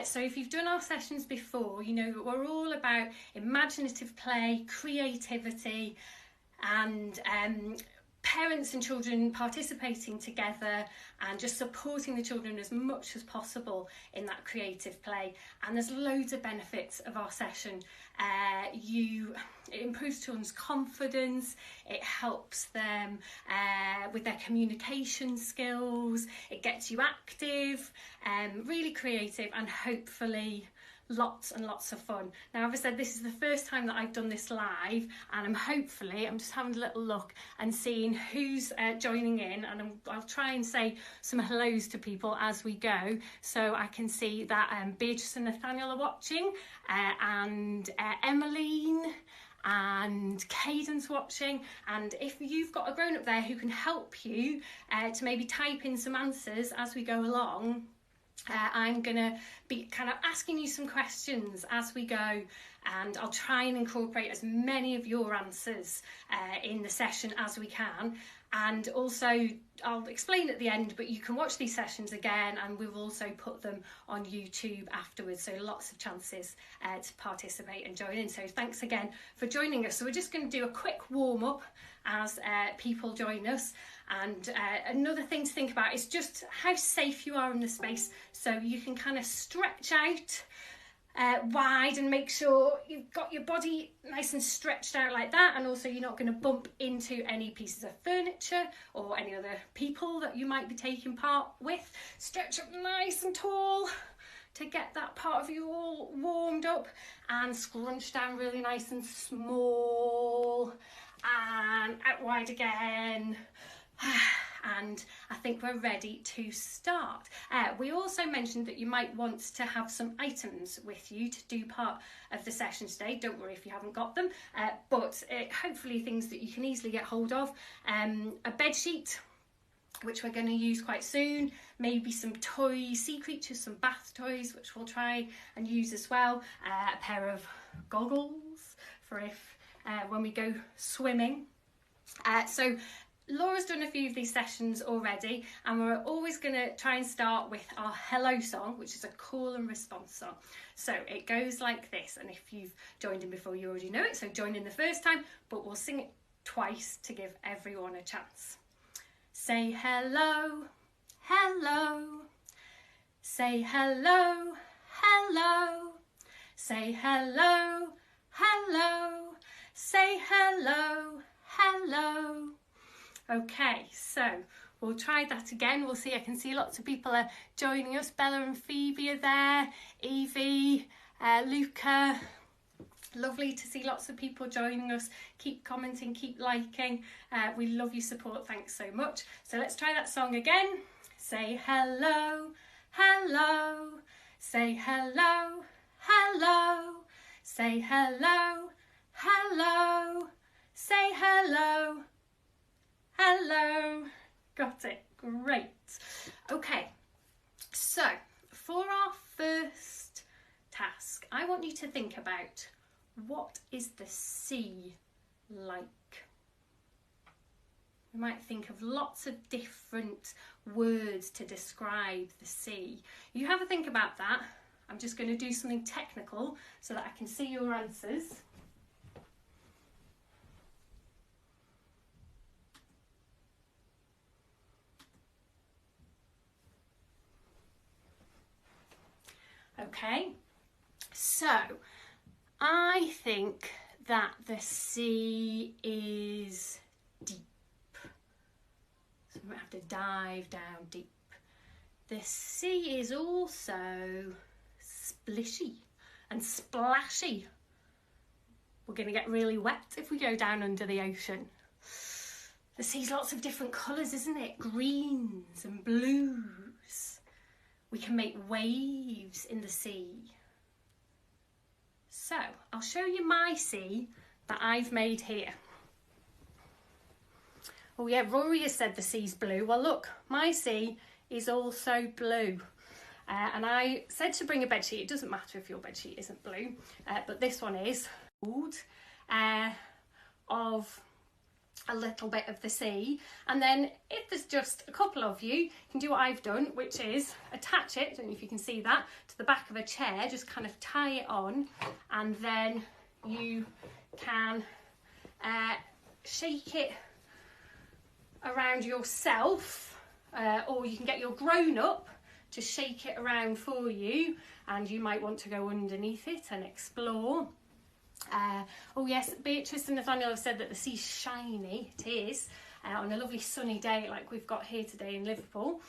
So if you've done our sessions before, you know that we're all about imaginative play, creativity, and parents and children participating together and just supporting the children as much as possible in that creative play. And there's loads of benefits of our session. It improves children's confidence, it helps them with their communication skills, it gets you active, really creative, and hopefully lots and lots of fun. Now, as I said, this is the first time that I've done this live, and I'm just having a little look and seeing who's joining in, and I'll try and say some hellos to people as we go, so I can see that Beatrice and Nathaniel are watching, and Emmeline and Caden's watching. And if you've got a grown-up there who can help you to maybe type in some answers as we go along, I'm going to be kind of asking you some questions as we go, and I'll try and incorporate as many of your answers in the session as we can. And also I'll explain at the end, but you can watch these sessions again, and we'll also put them on YouTube afterwards, so lots of chances to participate and join in. So thanks again for joining us. So we're just going to do a quick warm-up as people join us. And another thing to think about is just how safe you are in the space, so you can kind of stretch out wide and make sure you've got your body nice and stretched out like that, and also you're not going to bump into any pieces of furniture or any other people that you might be taking part with. Stretch up nice and tall to get that part of you all warmed up, and scrunch down really nice and small, and out wide again. And I think we're ready to start. We also mentioned that you might want to have some items with you to do part of the session today. Don't worry if you haven't got them, but hopefully things that you can easily get hold of. A bed sheet, which we're going to use quite soon, maybe some toy sea creatures, some bath toys, which we'll try and use as well, a pair of goggles for if when we go swimming. So Laura's done a few of these sessions already, and we're always going to try and start with our hello song, which is a call and response song. So it goes like this, and if you've joined in before, you already know it, so join in the first time, but we'll sing it twice to give everyone a chance. Say hello, hello. Say hello, hello. Say hello, hello. Say hello, hello. Okay, so we'll try that again. We'll see. I can see lots of people are joining us. Bella and Phoebe are there. Evie, Luca. Lovely to see lots of people joining us. Keep commenting, keep liking. We love your support. Thanks so much. So let's try that song again. Say hello, hello. Say hello, hello. Say hello, hello. Say hello, hello. Got it. Great. Okay, so for our first task, I want you to think about, what is the sea like? You might think of lots of different words to describe the sea. You have a think about that. I'm just going to do something technical so that I can see your answers. Okay, so I think that the sea is deep. So we might have to dive down deep. The sea is also splishy and splashy. We're going to get really wet if we go down under the ocean. The sea's lots of different colours, isn't it? Greens and blues. We can make waves in the sea. So I'll show you my sea that I've made here. Oh yeah, Rory has said the sea's blue. Well look, my sea is also blue. And I said to bring a bedsheet. It doesn't matter if your bedsheet isn't blue, but this one is of a little bit of the sea. And then if there's just a couple of you, you can do what I've done, which is attach it, I don't know if you can see that, to the back of a chair, just kind of tie it on, and then you can shake it around yourself, or you can get your grown-up to shake it around for you, and you might want to go underneath it and explore. Oh yes, Beatrice and Nathaniel have said that the sea's shiny. It is, on a lovely sunny day like we've got here today in Liverpool.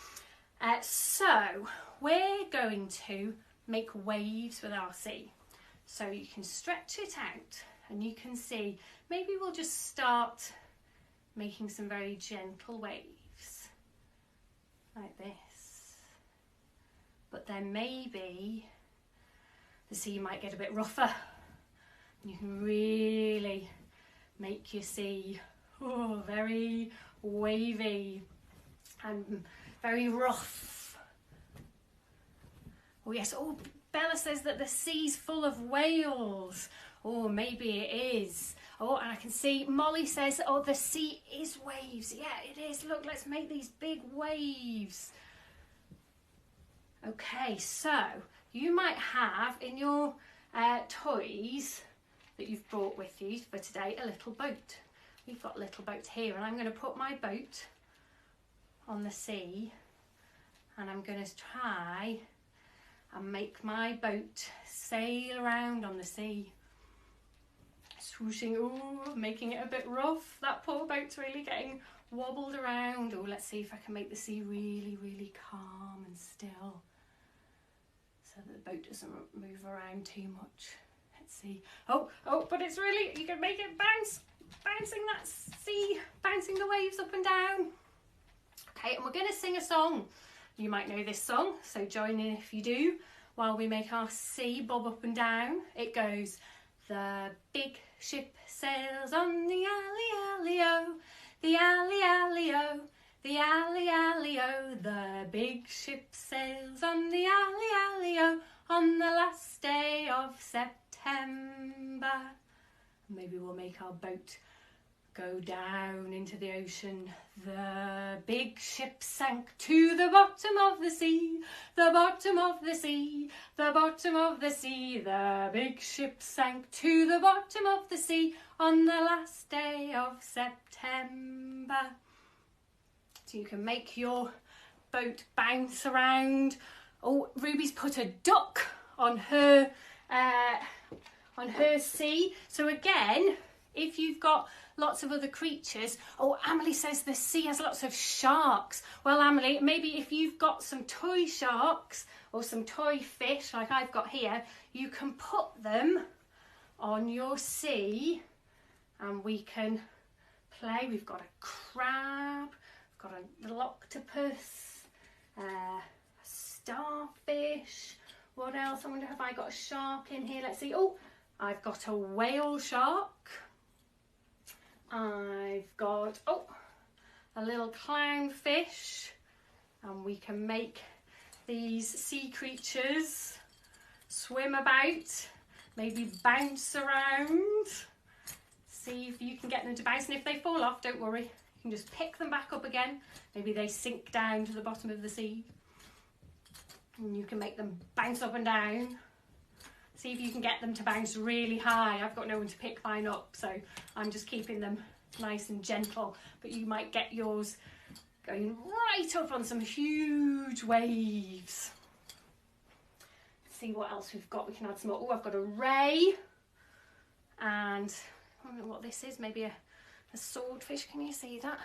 So we're going to make waves with our sea. So you can stretch it out and you can see, maybe we'll just start making some very gentle waves like this. But then maybe the sea might get a bit rougher. You can really make your sea very wavy and very rough. Oh yes, oh, Bella says that the sea's full of whales. Oh, maybe it is. Oh, and I can see Molly says, oh, the sea is waves. Yeah, it is. Look, let's make these big waves. Okay, so you might have in your toys that you've brought with you for today a little boat. We've got a little boat here, and I'm going to put my boat on the sea, and I'm going to try and make my boat sail around on the sea. Swooshing, oh, making it a bit rough. That poor boat's really getting wobbled around. Oh, let's see if I can make the sea really, really calm and still, so that the boat doesn't move around too much. Let's see. Oh, but it's really, you can make it bounce, bouncing that sea, bouncing the waves up and down. Okay, and we're going to sing a song. You might know this song, so join in if you do, while we make our sea bob up and down. It goes, the big ship sails on the alley-alley-o, the alley-alley-o, the alley-alley-o. The big ship sails on the alley-alley-o on the last day of September. Maybe we'll make our boat go down into the ocean. The big ship sank to the bottom of the sea, the bottom of the sea, the bottom of the sea. The big ship sank to the bottom of the sea on the last day of September. So you can make your boat bounce around. Oh, Ruby's put a duck on her sea. So again, if you've got lots of other creatures. Oh, Emily says the sea has lots of sharks. Well, Emily, maybe if you've got some toy sharks or some toy fish like I've got here, you can put them on your sea and we can play. We've got a crab, we've got a little octopus, a starfish. What else? I wonder if I got a shark in here. Let's see. Oh, I've got a whale shark. I've got, a little clownfish, and we can make these sea creatures swim about, maybe bounce around. See if you can get them to bounce, and if they fall off, don't worry, you can just pick them back up again. Maybe they sink down to the bottom of the sea, and you can make them bounce up and down. See if you can get them to bounce really high. I've got no one to pick mine up, so I'm just keeping them nice and gentle, but you might get yours going right up on some huge waves. Let's see what else we've got. We can add some more. Oh, I've got a ray, and I don't know what this is, maybe a swordfish, can you see that?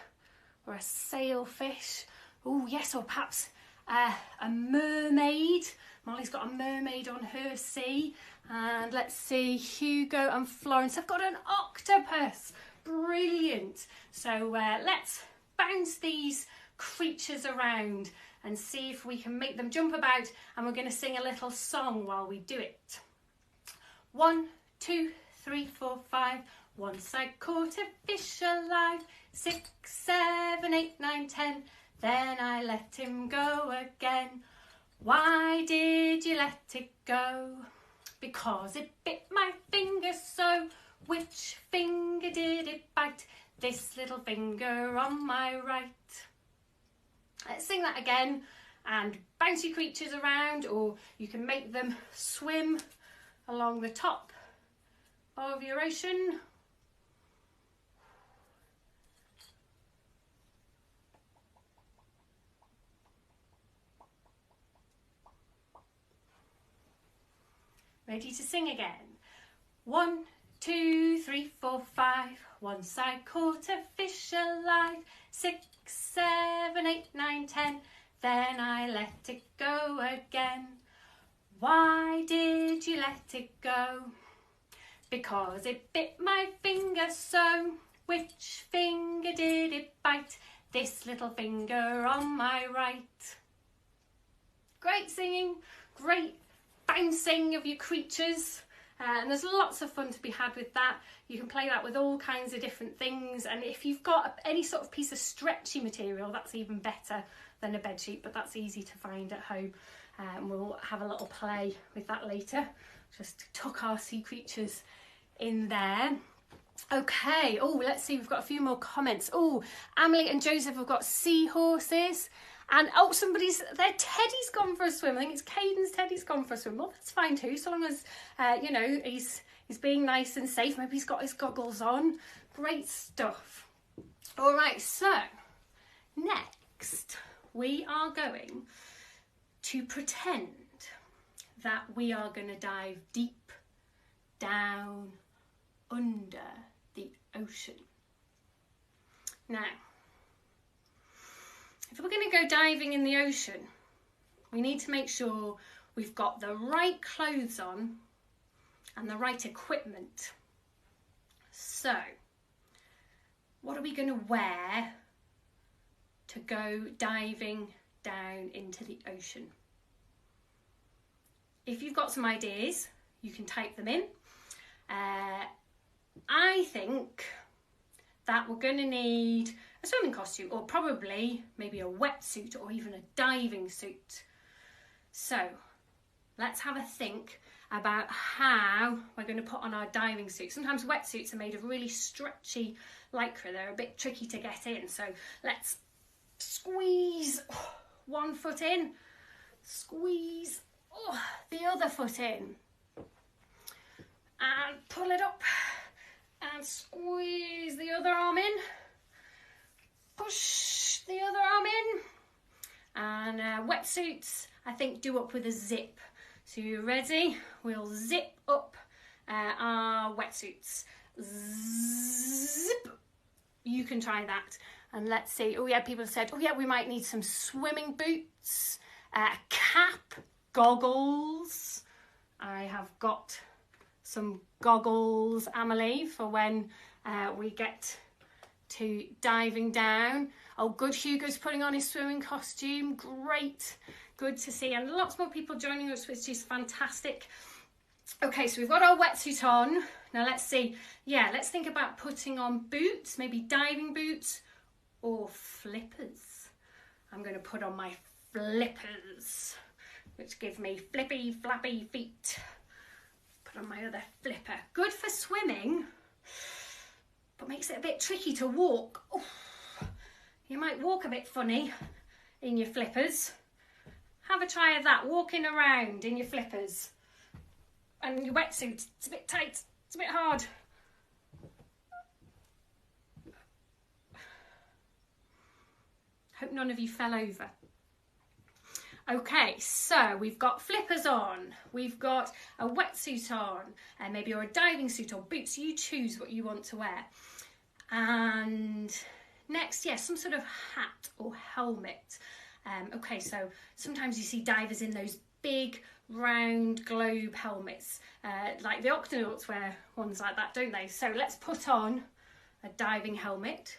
Or a sailfish. Oh yes, or perhaps a mermaid. Molly's got a mermaid on her sea. And let's see, Hugo and Florence have got an octopus. Brilliant. So let's bounce these creatures around and see if we can make them jump about, and we're going to sing a little song while we do it. 1, 2, 3, 4, 5. Once I caught a fish alive. 6, 7, 8, 9, 10. Then I let him go again. Why did you let it go? Because it bit my finger so. Which finger did it bite? this little finger on my right. Let's sing that again, and bounce your creatures around, or you can make them swim along the top of your ocean. Ready to sing again. 1, 2, 3, 4, 5. Once I caught a fish alive. 6, 7, 8, 9, 10. Then I let it go again. Why did you let it go? Because it bit my finger so. Which finger did it bite? This little finger on my right. Great singing, great bouncing of your creatures, and there's lots of fun to be had with that. You can play that with all kinds of different things, and if you've got any sort of piece of stretchy material, that's even better than a bedsheet, but that's easy to find at home, and we'll have a little play with that later. Just tuck our sea creatures in there. Okay, oh, let's see, we've got a few more comments. Oh, Emily and Joseph have got seahorses. And oh, their Teddy's gone for a swim. I think it's Caden's Teddy's gone for a swim. Well, that's fine too, so long as, you know, he's being nice and safe. Maybe he's got his goggles on. Great stuff. All right, so next we are going to pretend that we are going to dive deep down under the ocean. Now, if we're going to go diving in the ocean, we need to make sure we've got the right clothes on and the right equipment. So, what are we going to wear to go diving down into the ocean? If you've got some ideas, you can type them in. I think that we're going to need a swimming costume, or probably maybe a wetsuit or even a diving suit. So let's have a think about how we're going to put on our diving suit. Sometimes wetsuits are made of really stretchy lycra. They're a bit tricky to get in. So let's squeeze one foot in, squeeze the other foot in, and pull it up and squeeze the other arm in. Push the other arm in, and wetsuits I think do up with a zip. So you ready? We'll zip up our wetsuits. Zip. You can try that, and let's see. Oh yeah, people have said, oh yeah, we might need some swimming boots, a cap, goggles. I have got some goggles, Amelie, for when we get to diving down. Oh, good, Hugo's putting on his swimming costume. Great, good to see, and lots more people joining us, which is fantastic. Okay, so we've got our wetsuit on. Now let's see, yeah, let's think about putting on boots, maybe diving boots or flippers. I'm going to put on my flippers, which give me flippy, flappy feet. Put on my other flipper. Good for swimming, but makes it a bit tricky to walk. Oof. You might walk a bit funny in your flippers. Have a try of that, walking around in your flippers. And your wetsuit, it's a bit tight, it's a bit hard. Hope none of you fell over. Okay, so we've got flippers on, we've got a wetsuit on, and maybe you're a diving suit or boots. You choose what you want to wear. And next, yes, some sort of hat or helmet. Okay, so sometimes you see divers in those big round globe helmets, like the Octonauts wear ones like that, don't they? So let's put on a diving helmet.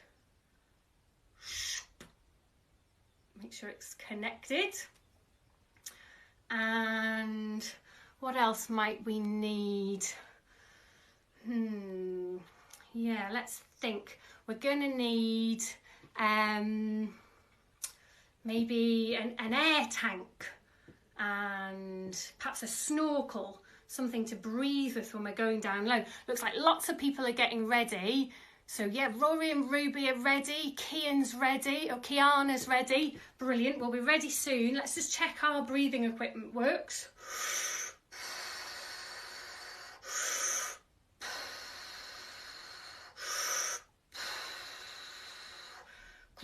Make sure it's connected. And what else might we need? Yeah, let's think. We're going to need maybe an air tank and perhaps a snorkel, something to breathe with when we're going down low. Looks like lots of people are getting ready So yeah, Rory and Ruby are ready, Kian's ready, or Kiana's ready. Brilliant, we'll be ready soon. Let's just check our breathing equipment works.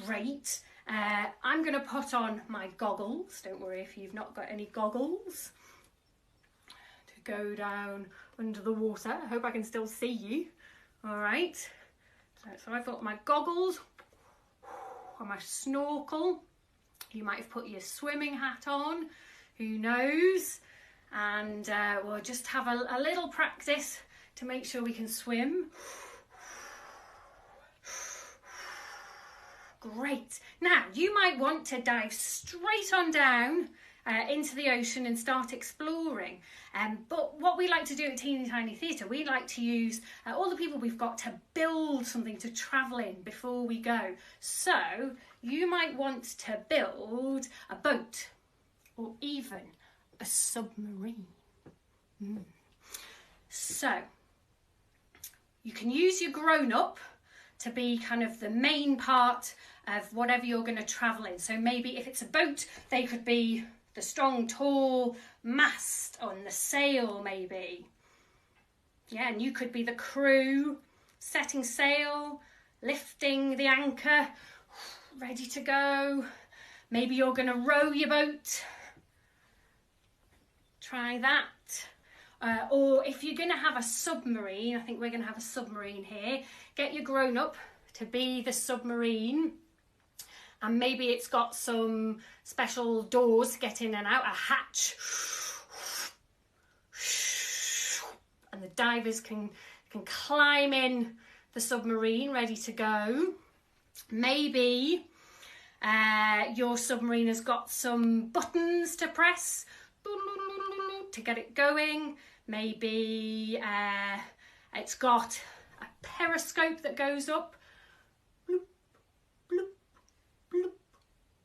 Great. I'm going to put on my goggles. Don't worry if you've not got any goggles. To go down under the water. I hope I can still see you. All right. So I've got my goggles and my snorkel. You might have put your swimming hat on. Who knows? And we'll just have a little practice to make sure we can swim. Great. Now, you might want to dive straight on down into the ocean and start exploring. But what we like to do at Teeny Tiny Theatre, we like to use all the people we've got to build something to travel in before we go. So, you might want to build a boat or even a submarine. So, you can use your grown-up to be kind of the main part of whatever you're going to travel in. So maybe if it's a boat, they could be the strong, tall mast on the sail, maybe. Yeah, and you could be the crew, setting sail, lifting the anchor, ready to go. Maybe you're going to row your boat. Try that. Or if you're going to have a submarine, I think we're going to have a submarine here, get your grown-up to be the submarine, and maybe it's got some special doors to get in and out, a hatch, and the divers can climb in the submarine ready to go. Maybe your submarine has got some buttons to press to get it going. Maybe it's got a periscope that goes up. Bloop, bloop, bloop,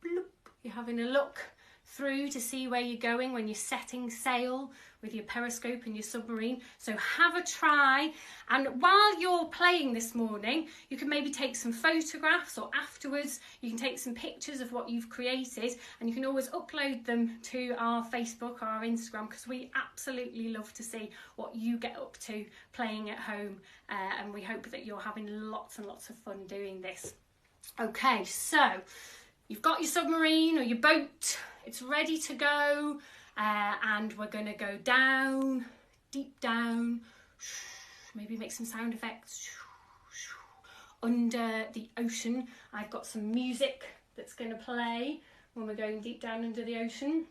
bloop. You're having a look through to see where you're going when you're setting sail with your periscope and your submarine. So have a try, and while you're playing this morning, you can maybe take some photographs, or afterwards you can take some pictures of what you've created, and you can always upload them to our Facebook or our Instagram, because we absolutely love to see what you get up to playing at home, and we hope that you're having lots and lots of fun doing this. Okay, so you've got your submarine or your boat, it's ready to go, and we're going to go down, deep down, maybe make some sound effects, under the ocean. I've got some music that's going to play when we're going deep down under the ocean.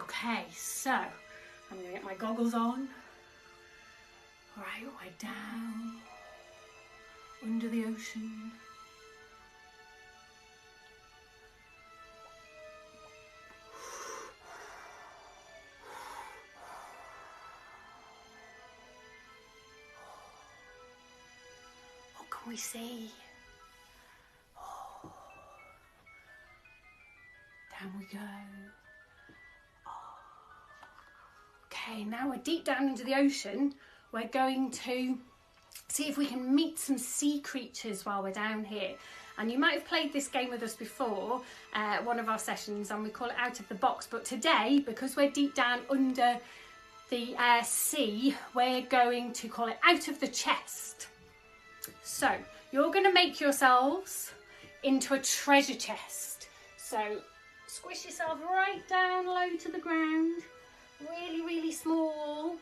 Okay, so I'm going to get my goggles on. Right way down under the ocean. What can we see? Oh. Down we go. Okay, now we're deep down into the ocean. We're going to see if we can meet some sea creatures while we're down here. And you might have played this game with us before, one of our sessions, and we call it Out of the Box. But today, because we're deep down under the sea, we're going to call it Out of the Chest. So you're going to make yourselves into a treasure chest. So squish yourself right down low to the ground, really, really small.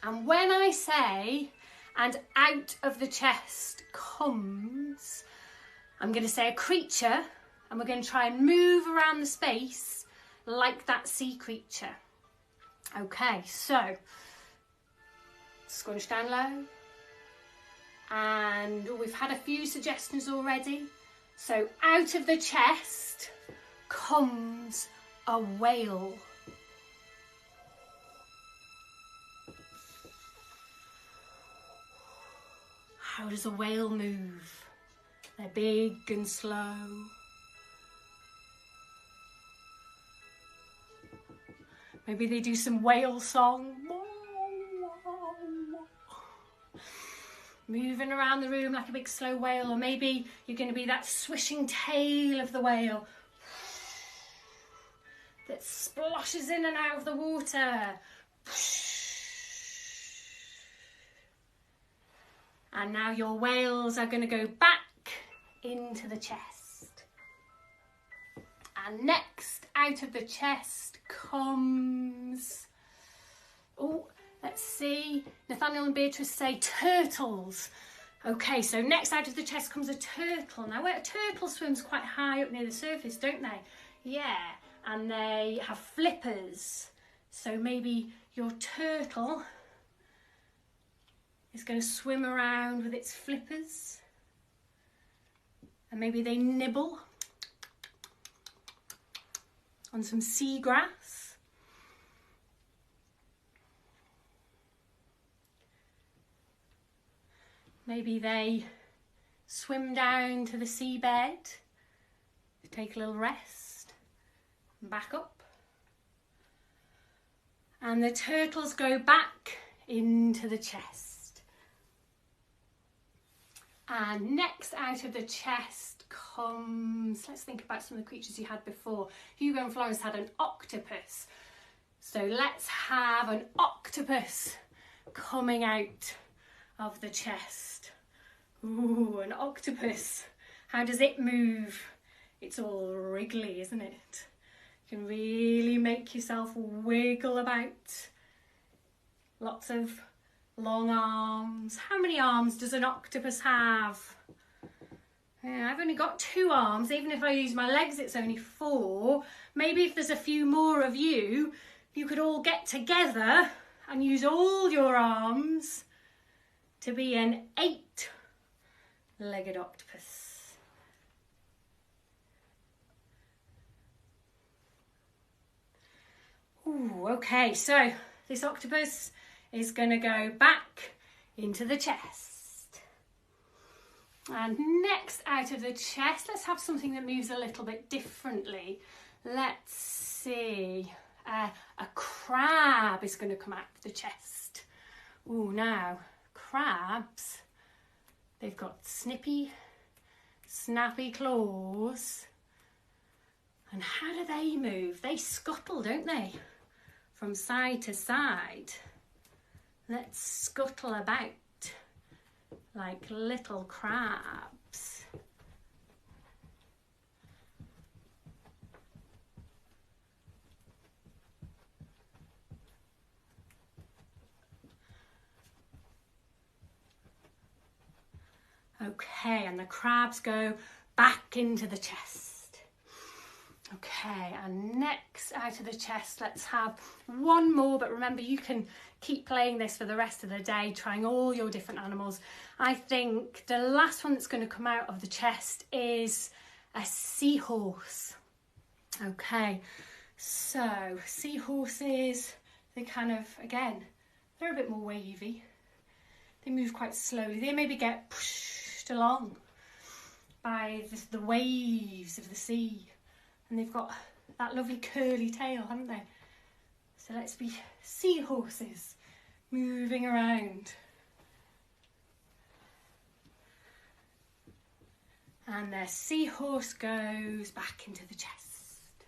And when I say, and out of the chest comes, I'm going to say a creature, and we're going to try and move around the space like that sea creature. Okay, so scrunch down low. And we've had a few suggestions already. So out of the chest comes a whale. How does a whale move? They're big and slow. Maybe they do some whale song. Moving around the room like a big slow whale, or maybe you're going to be that swishing tail of the whale that splashes in and out of the water. And now your whales are going to go back into the chest. And next out of the chest comes, oh, let's see, Nathaniel and Beatrice say turtles. Okay, so next out of the chest comes a turtle. Now, a turtle swims quite high up near the surface, don't they? Yeah, and they have flippers. So maybe your turtle is going to swim around with its flippers. And maybe they nibble on some seagrass. Maybe they swim down to the seabed to take a little rest and back up. And the turtles go back into the chest. And next out of the chest comes, let's think about some of the creatures you had before. Hugo and Florence had an octopus. So let's have an octopus coming out of the chest. Ooh, an octopus. How does it move? It's all wriggly, isn't it? You can really make yourself wiggle about. Lots of long arms. How many arms does an octopus have? Yeah, I've only got 2 arms. Even if I use my legs, it's only 4. Maybe if there's a few more of you, you could all get together and use all your arms to be an 8-legged octopus. Ooh, okay, so this octopus is going to go back into the chest. And next out of the chest, let's have something that moves a little bit differently. Let's see, a crab is going to come out of the chest. Ooh, now, crabs, they've got snippy, snappy claws. And how do they move? They scuttle, don't they? From side to side. Let's scuttle about like little crabs. Okay, and the crabs go back into the chest. Okay, and next out of the chest, let's have one more, but remember you can keep playing this for the rest of the day, trying all your different animals. I think the last one that's going to come out of the chest is a seahorse. Okay, so seahorses, they kind of, again, they're a bit more wavy. They move quite slowly. They maybe get pushed along by the waves of the sea. And they've got that lovely curly tail, haven't they? So let's be seahorses moving around. And the seahorse goes back into the chest.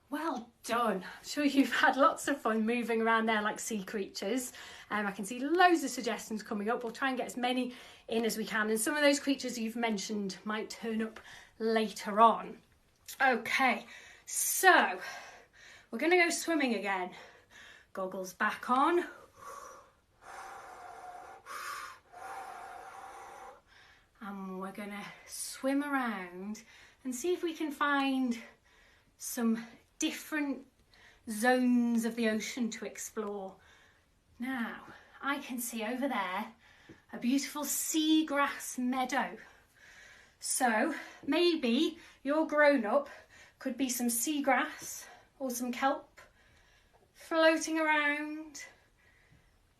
Well done. I'm sure you've had lots of fun moving around there like sea creatures. I can see loads of suggestions coming up. We'll try and get as many in as we can. And some of those creatures you've mentioned might turn up later on. Okay, so we're going to go swimming again. Goggles back on. And we're going to swim around and see if we can find some different zones of the ocean to explore. Now, I can see over there a beautiful seagrass meadow. So maybe your grown-up could be some seagrass or some kelp floating around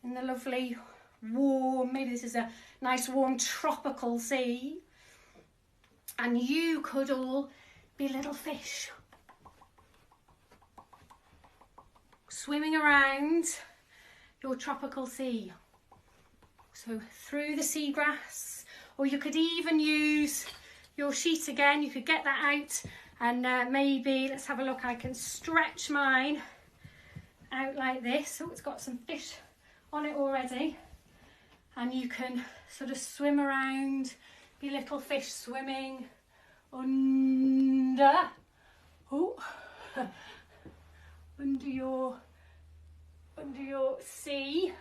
in the lovely warm, maybe this is a nice warm tropical sea. And you could all be little fish. swimming around your tropical sea. So through the seagrass, or you could even use your sheet again. You could get that out and maybe, let's have a look, I can stretch mine out like this. Oh, it's got some fish on it already. And you can sort of swim around, be little fish swimming under, under your sea,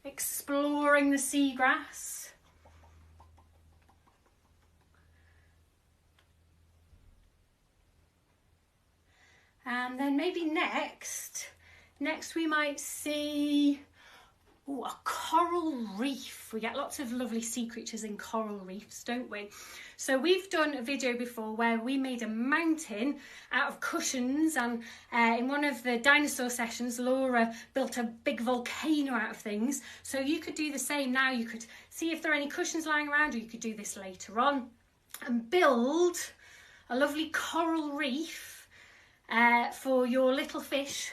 exploring the seagrass. And then maybe next we might see a coral reef. We get lots of lovely sea creatures in coral reefs, don't we? So we've done a video before where we made a mountain out of cushions, and in one of the dinosaur sessions Laura built a big volcano out of things. So you could do the same now. You could see if there are any cushions lying around, or you could do this later on and build a lovely coral reef for your little fish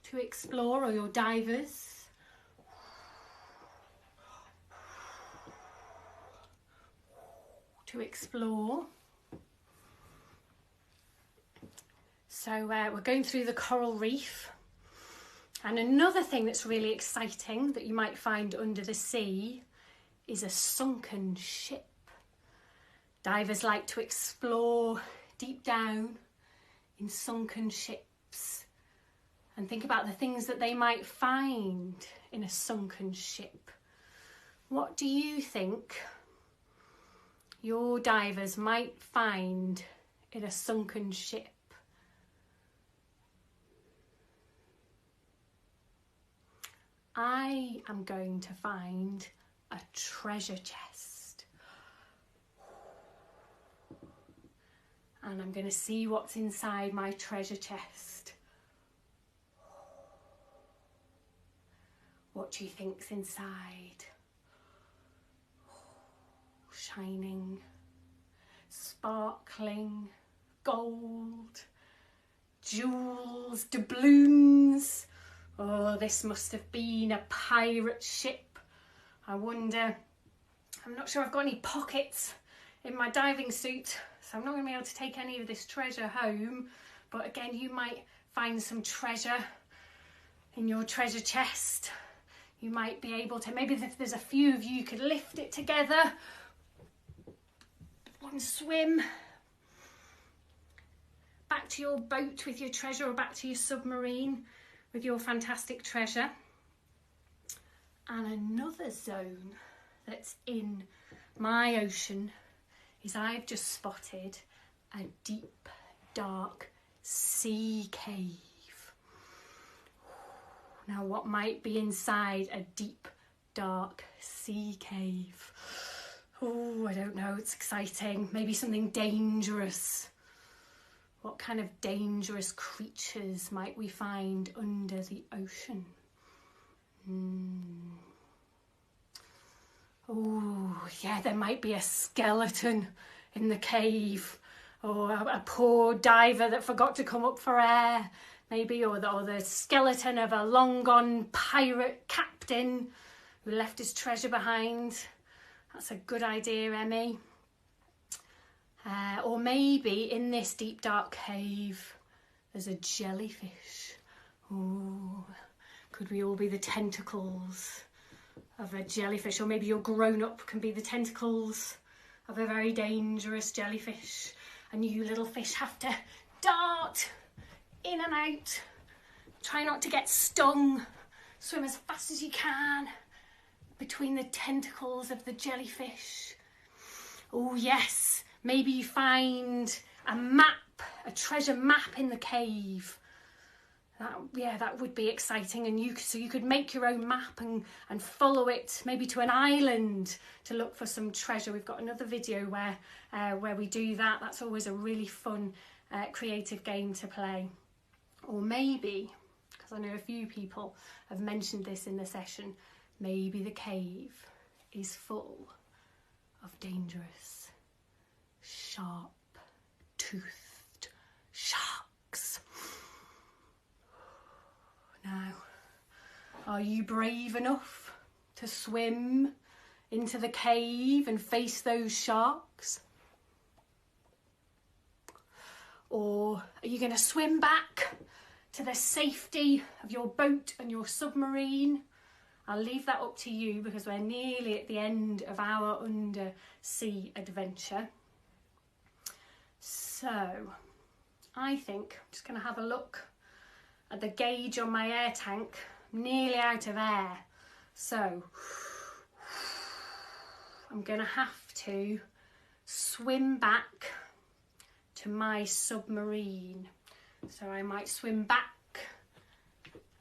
to explore, or your divers. To explore. So we're going through the coral reef. And another thing that's really exciting that you might find under the sea is a sunken ship. Divers like to explore deep down in sunken ships and think about the things that they might find in a sunken ship. What do you think your divers might find in a sunken ship? I am going to find a treasure chest. And I'm going to see what's inside my treasure chest. What do you think's inside? Shining, sparkling, gold, jewels, doubloons. Oh, this must have been a pirate ship. I wonder, I'm not sure I've got any pockets in my diving suit, so I'm not going to be able to take any of this treasure home. But again, you might find some treasure in your treasure chest. You might be able to, maybe if there's a few of you, you could lift it together. One swim back to your boat with your treasure, or back to your submarine with your fantastic treasure. And another zone that's in my ocean is I've just spotted a deep, dark sea cave. Now, what might be inside a deep, dark sea cave? Oh, I don't know, it's exciting. Maybe something dangerous. What kind of dangerous creatures might we find under the ocean? Oh, yeah, there might be a skeleton in the cave, or a poor diver that forgot to come up for air, maybe, or the skeleton of a long-gone pirate captain who left his treasure behind. That's a good idea, Emmy. Or maybe in this deep, dark cave, there's a jellyfish. Oh, could we all be the tentacles of a jellyfish? Or maybe your grown-up can be the tentacles of a very dangerous jellyfish. And you little fish have to dart in and out. Try not to get stung. Swim as fast as you can between the tentacles of the jellyfish. Oh yes, maybe you find a map, a treasure map in the cave. That would be exciting, and so you could make your own map and follow it maybe to an island to look for some treasure. We've got another video where we do that. That's always a really fun creative game to play. Or maybe, because I know a few people have mentioned this in the session, maybe the cave is full of dangerous, sharp-toothed Are you brave enough to swim into the cave and face those sharks? Or are you going to swim back to the safety of your boat and your submarine? I'll leave that up to you because we're nearly at the end of our undersea adventure. So I think I'm just going to have a look at the gauge on my air tank. I'm nearly out of air. So I'm going to have to swim back to my submarine. So I might swim back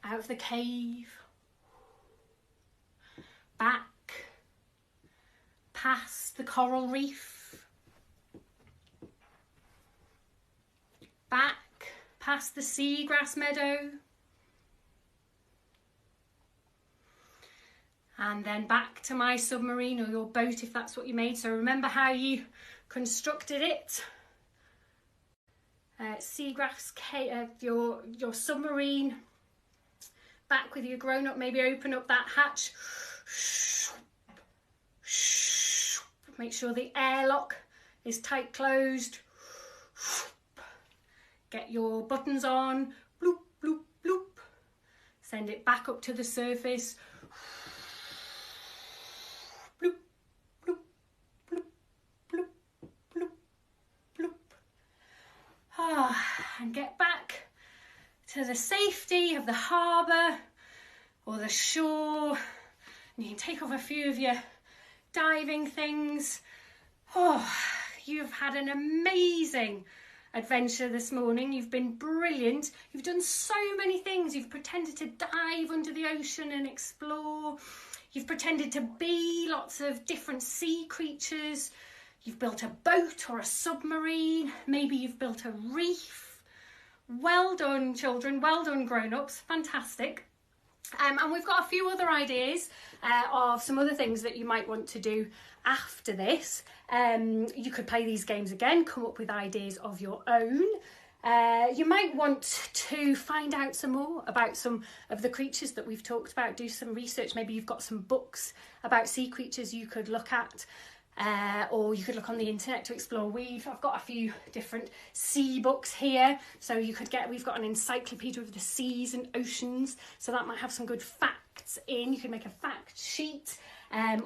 out of the cave, back past the coral reef, back past the seagrass meadow, and then back to my submarine or your boat if that's what you made. So remember how you constructed it. Seagrass, your submarine, back with your grown-up, maybe open up that hatch. Make sure the airlock is tight closed. Get your buttons on, bloop, bloop, bloop. Send it back up to the surface. Bloop, bloop, bloop, bloop, bloop, bloop. And get back to the safety of the harbour or the shore. And you can take off a few of your diving things. Oh, you've had an amazing adventure this morning. You've been brilliant. You've done so many things. You've pretended to dive under the ocean and explore. You've pretended to be lots of different sea creatures. You've built a boat or a submarine. Maybe you've built a reef. Well done, children. Well done, grown-ups. Fantastic. And we've got a few other ideas of some other things that you might want to do after this. You could play these games again, come up with ideas of your own. You might want to find out some more about some of the creatures that we've talked about, do some research. Maybe you've got some books about sea creatures you could look at. Or you could look on the internet to explore. I've got a few different sea books here, so we've got an encyclopedia of the seas and oceans, so that might have some good facts in. You could make a fact sheet,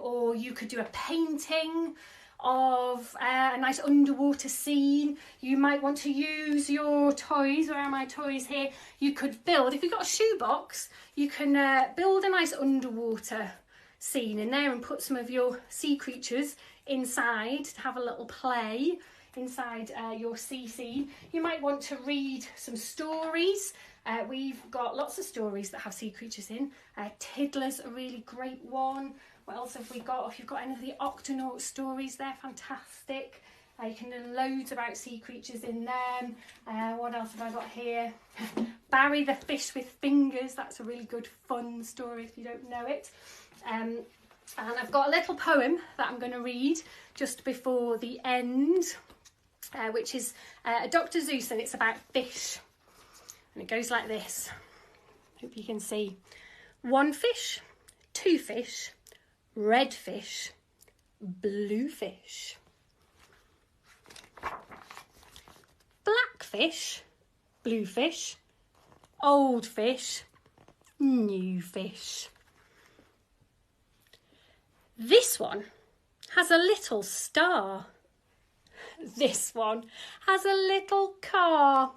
or you could do a painting of a nice underwater scene. You might want to use your toys. Where are my toys here? You could build, if you've got a shoebox, you can build a nice underwater scene in there and put some of your sea creatures inside to have a little play inside your sea scene. You might want to read some stories. We've got lots of stories that have sea creatures in. Tiddler's a really great one. What else have we got? If you've got any of the Octonaut stories, they're fantastic. You can learn loads about sea creatures in them. What else have I got here? Barry the Fish with Fingers. That's a really good fun story if you don't know it. And I've got a little poem that I'm going to read just before the end, which is Dr. Seuss, and it's about fish. And it goes like this. Hope you can see. 1 fish, 2 fish, red fish, blue fish. Black fish, blue fish, old fish, new fish. This one has a little star. This one has a little car.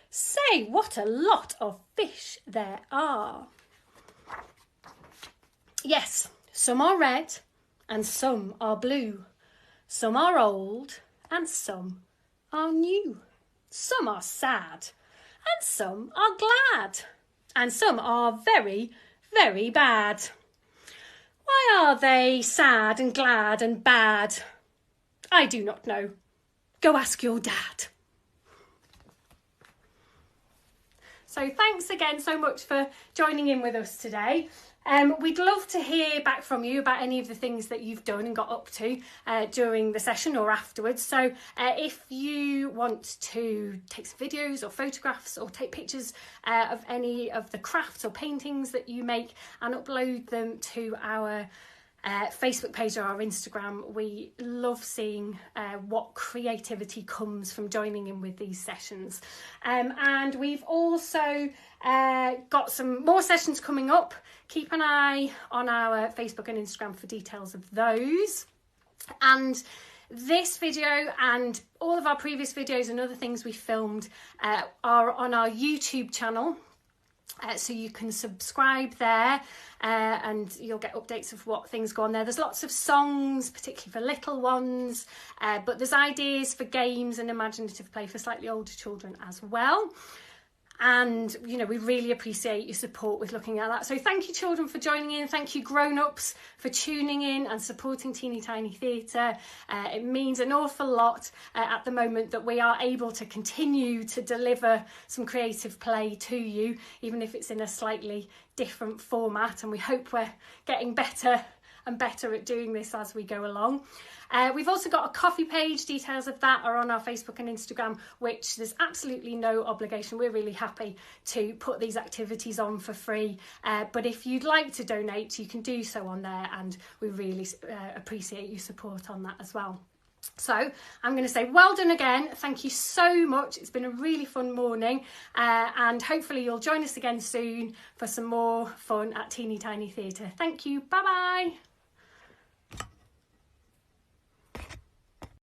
Say, what a lot of fish there are. Yes, some are red and some are blue. Some are old and some are new. Some are sad and some are glad. And some are very, very bad. Why are they sad and glad and bad? I do not know. Go ask your dad. So thanks again so much for joining in with us today. We'd love to hear back from you about any of the things that you've done and got up to during the session or afterwards. So if you want to take some videos or photographs or take pictures of any of the crafts or paintings that you make and upload them to our Facebook page or our Instagram, we love seeing what creativity comes from joining in with these sessions. And we've also got some more sessions coming up. Keep an eye on our Facebook and Instagram for details of those. And this video and all of our previous videos and other things we filmed are on our YouTube channel. So you can subscribe there and you'll get updates of what things go on there. There's lots of songs, particularly for little ones, but there's ideas for games and imaginative play for slightly older children as well. And, you know, we really appreciate your support with looking at that. So thank you, children, for joining in. Thank you, grown-ups, for tuning in and supporting Teeny Tiny Theatre. It means an awful lot at the moment that we are able to continue to deliver some creative play to you, even if it's in a slightly different format. And we hope we're getting better and better at doing this as we go along. We've also got a coffee page. Details of that are on our Facebook and Instagram, which there's absolutely no obligation. We're really happy to put these activities on for free. But if you'd like to donate, you can do so on there, and we really appreciate your support on that as well. So I'm going to say well done again. Thank you so much. It's been a really fun morning, and hopefully you'll join us again soon for some more fun at Teeny Tiny Theatre. Thank you. Bye bye.